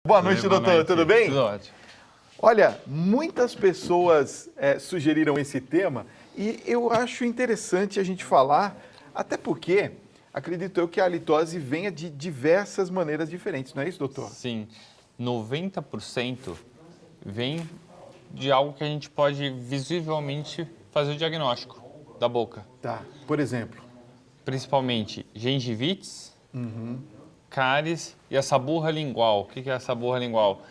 Boa noite, doutor. Tudo bem? Tudo ótimo. Olha, muitas pessoas sugeriram esse tema e eu acho interessante a gente falar, até porque acredito eu que a halitose venha de diversas maneiras diferentes, não é isso, doutor? Sim, 90% vem de algo que a gente pode visivelmente fazer o diagnóstico da boca. Tá, por exemplo. Principalmente gengivites, cáries e a saburra lingual. O que é a saburra lingual?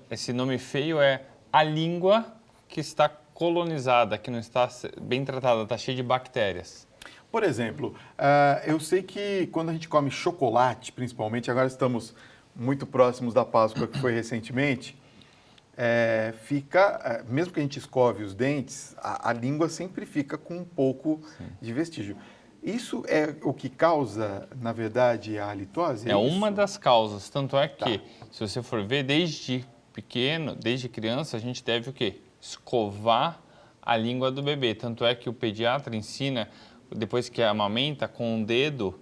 Esse nome feio é a língua que está colonizada, que não está bem tratada, está cheia de bactérias. Por exemplo, eu sei que quando a gente come chocolate, principalmente, agora estamos muito próximos da Páscoa, que foi recentemente, mesmo que a gente escove os dentes, a língua sempre fica com um pouco de vestígio. Isso é o que causa, na verdade, a halitose? É uma das causas, tanto é que, Tá. se você for ver, desde pequeno, desde criança, a gente deve o quê? Escovar a língua do bebê. Tanto é que o pediatra ensina, depois que amamenta, com o dedo,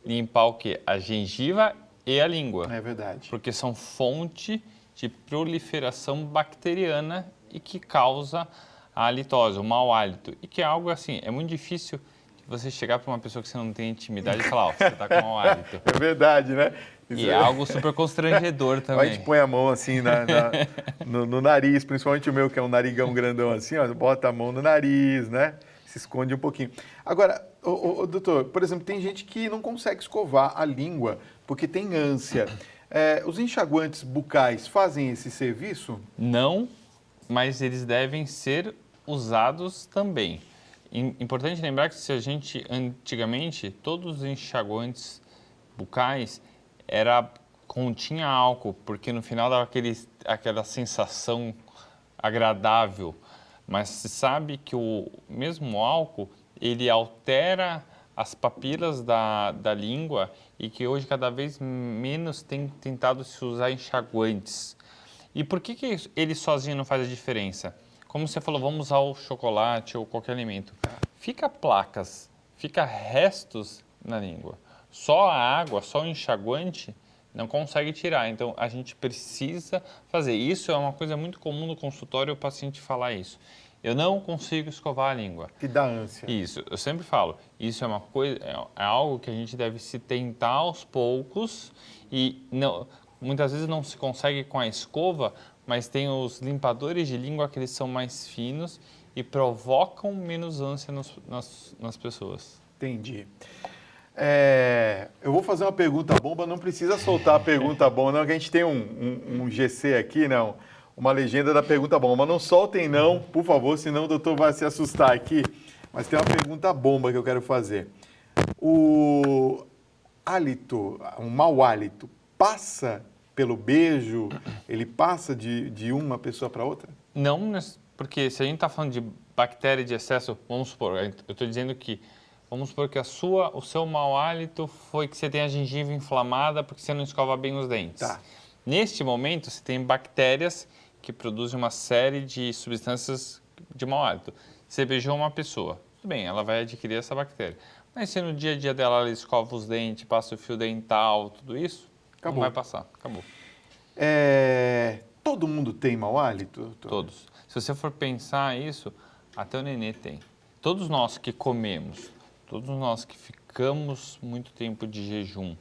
limpar o quê? A gengiva e a língua. É verdade. Porque são fonte de proliferação bacteriana e que causa a halitose, o mau hálito. E que é algo assim, é muito difícil você chegar para uma pessoa que você não tem intimidade e falar, você está com mau hálito. É verdade, né? E é algo super constrangedor também. A gente põe a mão assim no nariz, principalmente o meu, que é um narigão grandão assim, ó, bota a mão no nariz, né? Se esconde um pouquinho. Agora, doutor, por exemplo, tem gente que não consegue escovar a língua porque tem ânsia. Os enxaguantes bucais fazem esse serviço? Não, mas eles devem ser usados também. Importante lembrar que antigamente, todos os enxaguantes bucais continha álcool, porque no final dava aquela sensação agradável. Mas se sabe que o mesmo álcool, ele altera as papilas da língua e que hoje cada vez menos tem tentado se usar enxaguantes. E por que ele sozinho não faz a diferença? Como você falou, vamos usar o chocolate ou qualquer alimento. Fica placas, fica restos na língua. Só a água, só o enxaguante não consegue tirar. Então, a gente precisa fazer. Isso é uma coisa muito comum no consultório, o paciente falar isso. Eu não consigo escovar a língua. Que dá ânsia. Isso, eu sempre falo. Isso é uma coisa, é algo que a gente deve se tentar aos poucos e muitas vezes não se consegue com a escova, mas tem os limpadores de língua que eles são mais finos e provocam menos ânsia nas pessoas. Entendi. Eu vou fazer uma pergunta bomba, não precisa soltar a pergunta bomba, não, que a gente tem um GC aqui, não, uma legenda da pergunta bomba. Não soltem não, por favor, senão o doutor vai se assustar aqui. Mas tem uma pergunta bomba que eu quero fazer. O hálito, um mau hálito, passa pelo beijo? Ele passa de uma pessoa para outra? Não, porque se a gente está falando de bactéria de excesso, vamos supor, eu estou dizendo que vamos supor que o seu mau hálito foi que você tem a gengiva inflamada porque você não escova bem os dentes. Tá. Neste momento, você tem bactérias que produzem uma série de substâncias de mau hálito. Você beijou uma pessoa, tudo bem, ela vai adquirir essa bactéria. Mas se no dia a dia dela ela escova os dentes, passa o fio dental, tudo isso, acabou. Não vai passar, acabou. Todo mundo tem mau hálito, doutor? Todos. Se você for pensar isso, até o nenê tem. Todos nós que comemos, todos nós que ficamos muito tempo de jejum,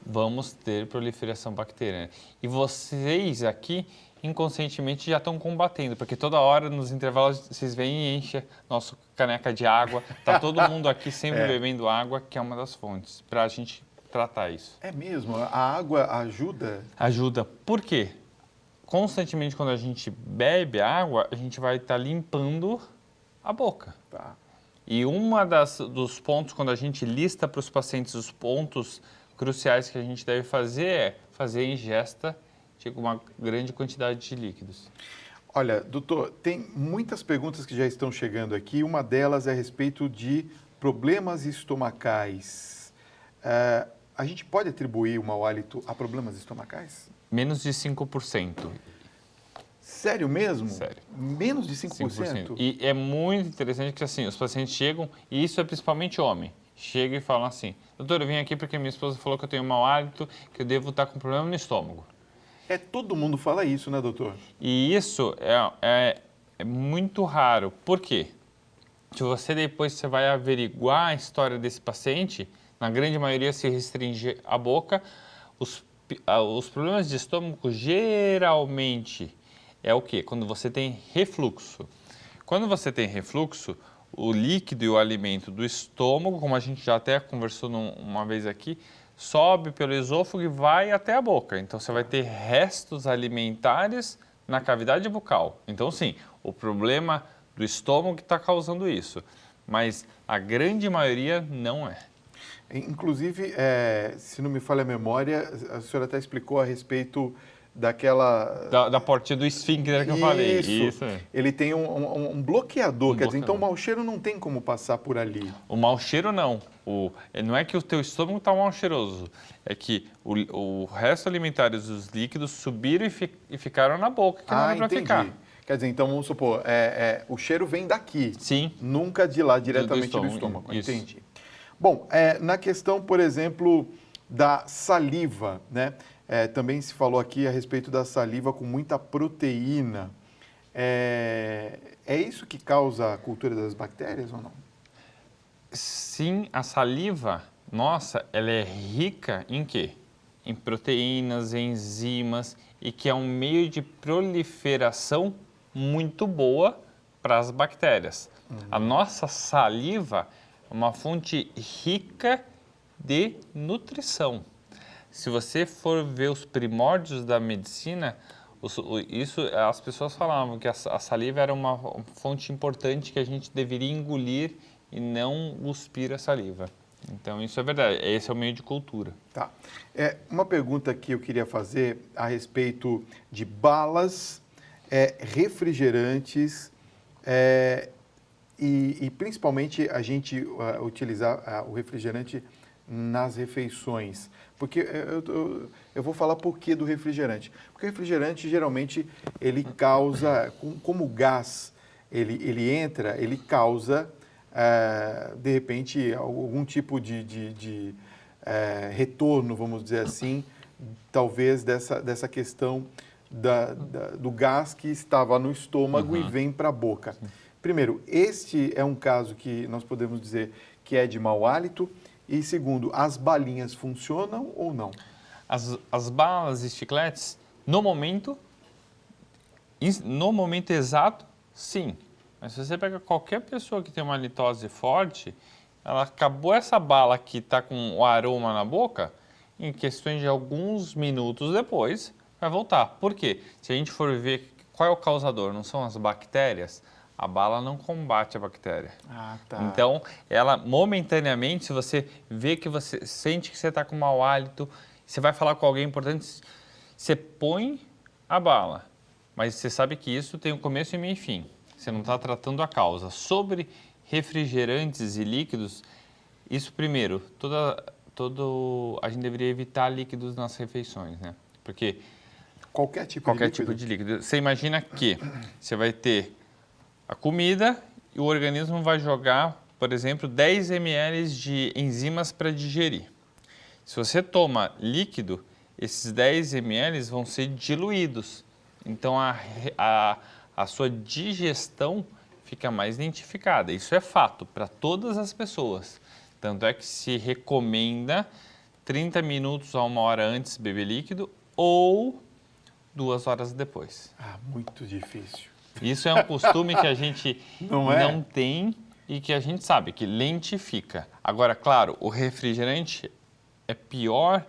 vamos ter proliferação bacteriana. E vocês aqui, inconscientemente, já estão combatendo, porque toda hora, nos intervalos, vocês vêm e enchem nossa caneca de água. Está todo mundo aqui sempre bebendo água, que é uma das fontes, para a gente tratar isso. É mesmo? A água ajuda? Ajuda. Por quê? Constantemente, quando a gente bebe água, a gente vai estar limpando a boca. Tá. E dos pontos, quando a gente lista para os pacientes os pontos cruciais que a gente deve fazer é fazer a ingesta de uma grande quantidade de líquidos. Olha, doutor, tem muitas perguntas que já estão chegando aqui. Uma delas é a respeito de problemas estomacais. A gente pode atribuir o mau hálito a problemas estomacais? Menos de 5%. Sério mesmo? Sério. Menos de 5%? 5%. E é muito interessante que assim, os pacientes chegam, e isso é principalmente homem, chegam e falam assim, doutor, eu vim aqui porque minha esposa falou que eu tenho mau hálito, que eu devo estar com problema no estômago. Todo mundo fala isso, né, doutor? E isso é muito raro. Por quê? Se você depois você vai averiguar a história desse paciente, na grande maioria se restringe a boca, os problemas de estômago geralmente é o quê? Quando você tem refluxo. Quando você tem refluxo, o líquido e o alimento do estômago, como a gente já até conversou uma vez aqui, sobe pelo esôfago e vai até a boca. Então você vai ter restos alimentares na cavidade bucal. Então sim, o problema do estômago que está causando isso, mas a grande maioria não é. Inclusive, se não me falha a memória, a senhora até explicou a respeito daquela... Da portinha do esfíncter que eu falei. Isso. Ele tem um bloqueador, quer dizer, então o mau cheiro não tem como passar por ali. O mau cheiro não. Não é que o teu estômago está mal cheiroso, é que o resto alimentares dos líquidos subiram e ficaram na boca, que não é para ficar. Quer dizer, então vamos supor, o cheiro vem daqui. Sim. Nunca de lá, diretamente do estômago. Isso. Entendi. Bom, na questão, por exemplo, da saliva, né? Também se falou aqui a respeito da saliva com muita proteína. É isso que causa a cultura das bactérias ou não? Sim, a saliva, nossa, ela é rica em quê? Em proteínas, enzimas e que é um meio de proliferação muito boa para as bactérias. A nossa saliva é uma fonte rica de nutrição. Se você for ver os primórdios da medicina, as pessoas falavam que a saliva era uma fonte importante que a gente deveria engolir e não cuspir a saliva. Então, isso é verdade. Esse é o meio de cultura. Tá. Uma pergunta que eu queria fazer a respeito de balas, refrigerantes e principalmente a gente utilizar o refrigerante nas refeições. Porque eu vou falar por que do refrigerante. Porque o refrigerante, geralmente, ele causa, como gás, ele entra, ele causa, de repente, algum tipo de retorno, vamos dizer assim, talvez dessa questão do gás que estava no estômago e vem para a boca. Primeiro, este é um caso que nós podemos dizer que é de mau hálito. E segundo, as balinhas funcionam ou não? As balas e chicletes, no momento exato, sim. Mas se você pega qualquer pessoa que tem uma halitose forte, ela acabou essa bala que está com o aroma na boca, em questões de alguns minutos depois, vai voltar. Por quê? Se a gente for ver qual é o causador, não são as bactérias, a bala não combate a bactéria. Ah, tá. Então, ela momentaneamente, se você vê que você sente que você está com mau hálito, você vai falar com alguém importante, você põe a bala, mas você sabe que isso tem um começo e meio e fim. Você não está tratando a causa. Sobre refrigerantes e líquidos, isso primeiro, a gente deveria evitar líquidos nas refeições, né? Porque qualquer tipo de líquido. Você imagina que você vai ter a comida e o organismo vai jogar, por exemplo, 10 ml de enzimas para digerir. Se você toma líquido, esses 10 ml vão ser diluídos. Então, a sua digestão fica mais identificada. Isso é fato para todas as pessoas. Tanto é que se recomenda 30 minutos a 1 hora antes beber líquido ou 2 horas depois. Ah, muito difícil. Isso é um costume que a gente não tem e que a gente sabe que lentifica. Agora, claro, o refrigerante é pior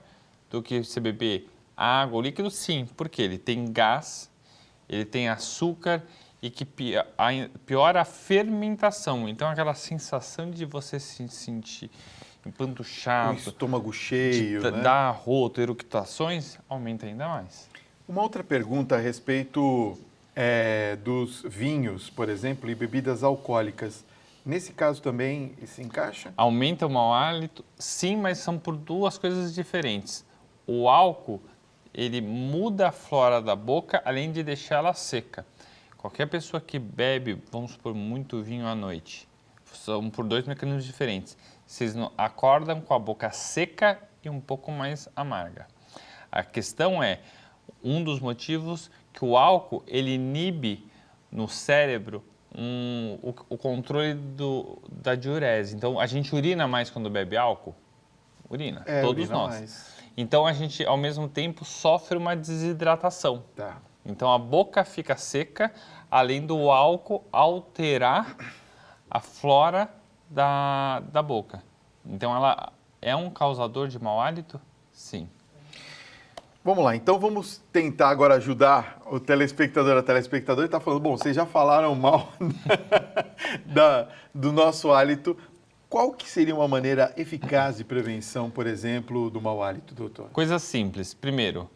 do que você beber água ou líquido, sim, porque ele tem gás, ele tem açúcar e que piora a fermentação. Então, aquela sensação de você se sentir empantuchado, o estômago cheio, né? Dar arroto, eructações, aumenta ainda mais. Uma outra pergunta a respeito dos vinhos, por exemplo, e bebidas alcoólicas. Nesse caso também se encaixa? Aumenta o mau hálito? Sim, mas são por duas coisas diferentes. O álcool, ele muda a flora da boca, além de deixar ela seca. Qualquer pessoa que bebe, vamos supor, muito vinho à noite, são por dois mecanismos diferentes. Vocês acordam com a boca seca e um pouco mais amarga. A questão é, um dos motivos que o álcool ele inibe no cérebro o controle da diurese. Então, a gente urina mais quando bebe álcool? Urina, todos urina nós. mais. Então, a gente, ao mesmo tempo, sofre uma desidratação. Tá. Então, a boca fica seca, além do álcool alterar a flora da boca. Então, ela é um causador de mau hálito? Sim. Vamos lá, então vamos tentar agora ajudar o telespectador. A telespectadora está falando, bom, vocês já falaram mal do nosso hálito. Qual que seria uma maneira eficaz de prevenção, por exemplo, do mau hálito, doutor? Coisa simples. Primeiro,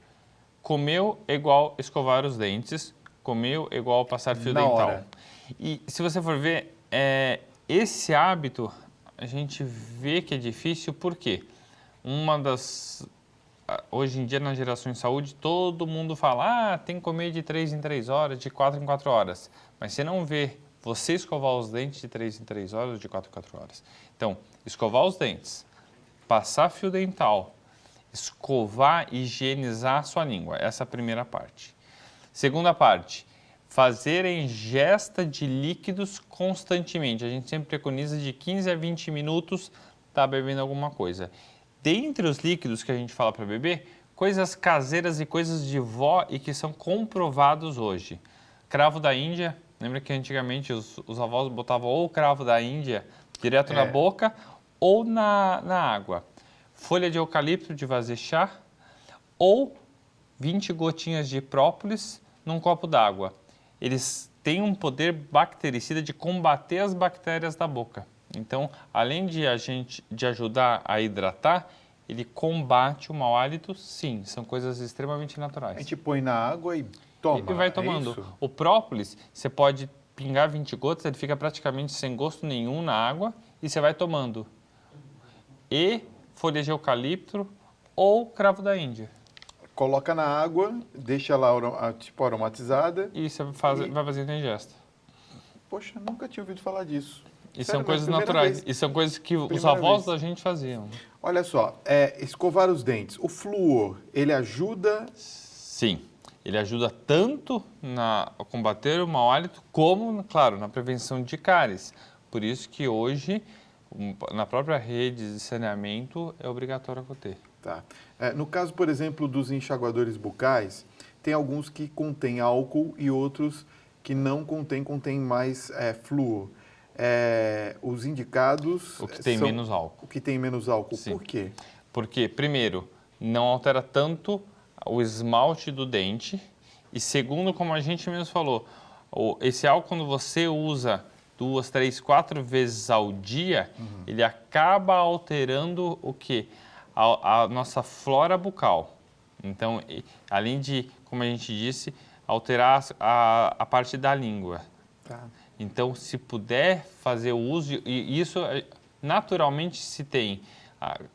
comeu é igual escovar os dentes, comeu é igual passar fio Na dental. hora. E se você for ver, esse hábito a gente vê que é difícil porque hoje em dia na geração de saúde todo mundo fala, tem que comer de 3 em 3 horas, de 4 em 4 horas. Mas você não vê você escovar os dentes de 3 em 3 horas ou de 4 em 4 horas. Então, escovar os dentes, passar fio dental, escovar e higienizar a sua língua. Essa é a primeira parte. Segunda parte, fazer a ingesta de líquidos constantemente. A gente sempre preconiza de 15 a 20 minutos estar bebendo alguma coisa. Dentre os líquidos que a gente fala para beber, coisas caseiras e coisas de vó e que são comprovados hoje. Cravo da Índia, lembra que antigamente os avós botavam ou o cravo da Índia direto na boca ou na água. Folha de eucalipto de fazer chá ou 20 gotinhas de própolis num copo d'água. Eles têm um poder bactericida de combater as bactérias da boca. Então, além de ajudar a hidratar, ele combate o mau hálito, sim. São coisas extremamente naturais. A gente põe na água e toma. E vai tomando. Isso? O própolis, você pode pingar 20 gotas, ele fica praticamente sem gosto nenhum na água e você vai tomando. E folha de eucalipto ou cravo da Índia. Coloca na água, deixa ela aromatizada. E você vai fazendo a ingesta. Poxa, nunca tinha ouvido falar disso. E Sério, são coisas primeira naturais. vez. E são coisas que os Primeira avós vez. da gente faziam. Olha só, escovar os dentes. O flúor, ele ajuda... Sim. Ele ajuda tanto a combater o mau hálito, como, claro, na prevenção de cáries. Por isso que hoje, na própria rede de saneamento, é obrigatório ter. Tá. No caso, por exemplo, dos enxaguadores bucais, tem alguns que contêm álcool e outros que não contêm mais flúor. Os indicados... O que tem menos álcool. O que tem menos álcool. Sim. Por quê? Porque, primeiro, não altera tanto o esmalte do dente. E segundo, como a gente mesmo falou, esse álcool, quando você usa 2, 3, 4 vezes ao dia, ele acaba alterando o quê? A nossa flora bucal. Então, além de, como a gente disse, alterar a parte da língua. Tá. Então, se puder fazer o uso, e isso naturalmente se tem.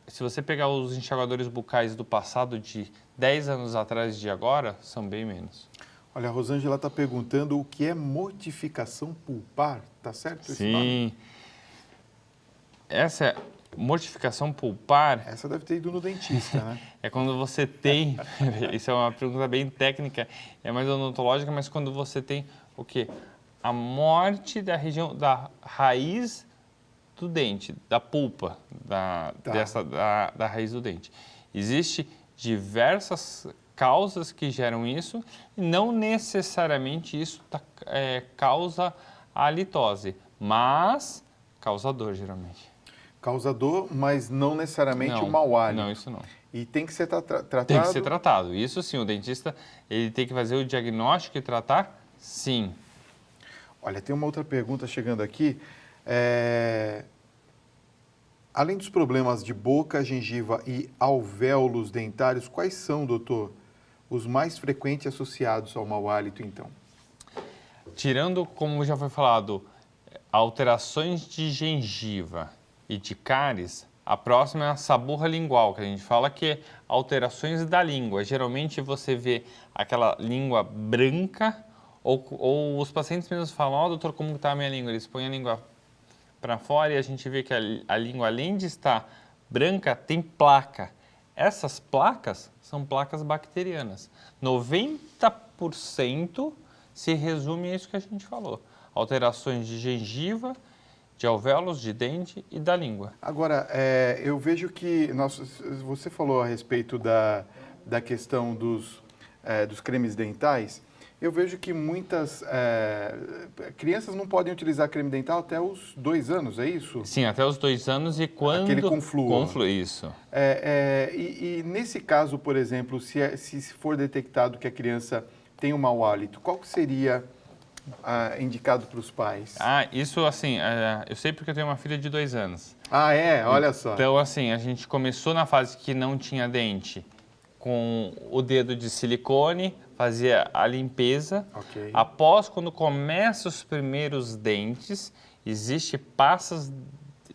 Se você pegar os enxaguadores bucais do passado, de 10 anos atrás de agora, são bem menos. Olha, a Rosângela está perguntando o que é mortificação pulpar. Tá certo esse nome? Sim. Essa mortificação pulpar Essa deve ter ido no dentista, né? é quando você tem, isso é uma pergunta bem técnica, é mais odontológica, mas quando você tem o quê? A morte da região, da raiz do dente, da pulpa, da raiz do dente. Existem diversas causas que geram isso e não necessariamente isso causa a litose, mas causa dor, geralmente. Causa dor, mas não necessariamente o mau hálito. Não, isso não. E tem que ser tratado? Tem que ser tratado. Isso sim, o dentista ele tem que fazer o diagnóstico e tratar, sim. Olha, tem uma outra pergunta chegando aqui. Além dos problemas de boca, gengiva e alvéolos dentários, quais são, doutor, os mais frequentes associados ao mau hálito, então? Tirando, como já foi falado, alterações de gengiva e de cáries, a próxima é a saburra lingual, que a gente fala que é alterações da língua. Geralmente você vê aquela língua branca, ou os pacientes mesmos falam, doutor, como está a minha língua? Eles põem a língua para fora e a gente vê que a língua, além de estar branca, tem placa. Essas placas são placas bacterianas. 90% se resume a isso que a gente falou. Alterações de gengiva, de alvéolos, de dente e da língua. Agora, eu vejo que você falou a respeito da questão dos cremes dentais. Eu vejo que muitas crianças não podem utilizar creme dental até os 2 anos, é isso? Sim, até os 2 anos e quando... Aquele com flúor. Isso. E nesse caso, por exemplo, se for detectado que a criança tem um mau hálito, qual que seria indicado para os pais? Isso assim, eu sei porque eu tenho uma filha de 2 anos. Olha só. Então, assim, a gente começou na fase que não tinha dente, com o dedo de silicone, fazia a limpeza. Ok. Após, quando começa os primeiros dentes, existe pastas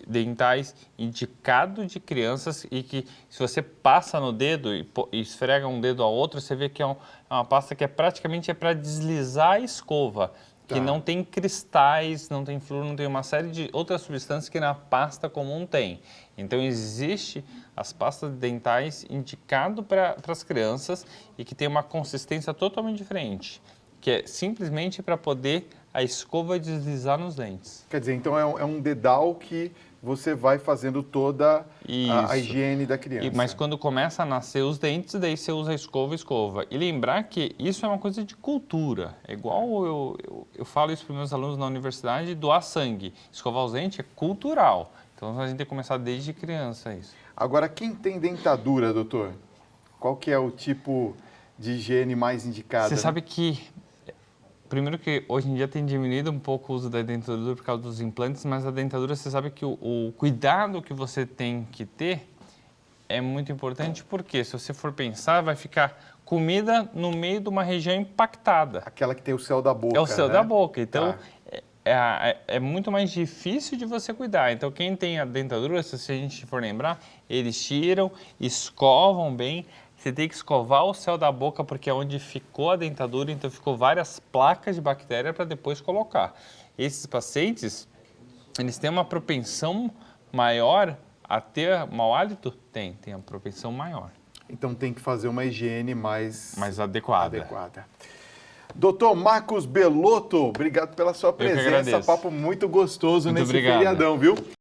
dentais indicado de crianças e que se você passa no dedo e esfrega um dedo ao outro, você vê que é uma pasta que praticamente para deslizar a escova, que não tem cristais, não tem flúor, não tem uma série de outras substâncias que na pasta comum tem. Então existe as pastas dentais indicado para as crianças e que tem uma consistência totalmente diferente, que é simplesmente para poder a escova deslizar nos dentes. Quer dizer, então é um dedal que você vai fazendo toda a higiene da criança. Mas quando começa a nascer os dentes, daí você usa escova. E lembrar que isso é uma coisa de cultura. É igual eu falo isso para os meus alunos na universidade, doar sangue. Escovar os dentes é cultural. Então a gente tem que começar desde criança isso. Agora, quem tem dentadura, doutor? Qual que é o tipo de higiene mais indicada? Você sabe que... Primeiro que hoje em dia tem diminuído um pouco o uso da dentadura por causa dos implantes, mas a dentadura, você sabe que o cuidado que você tem que ter é muito importante, porque se você for pensar, vai ficar comida no meio de uma região impactada. Aquela que tem o céu da boca, É o céu da boca, então é muito mais difícil de você cuidar. Então quem tem a dentadura, se a gente for lembrar, eles tiram, escovam bem. Você tem que escovar o céu da boca porque é onde ficou a dentadura, então ficou várias placas de bactéria para depois colocar. Esses pacientes, eles têm uma propensão maior a ter mau hálito? Tem a propensão maior. Então tem que fazer uma higiene mais adequada. Doutor Marcos Belotto, obrigado pela sua presença. Papo muito gostoso nesse feriadão, viu?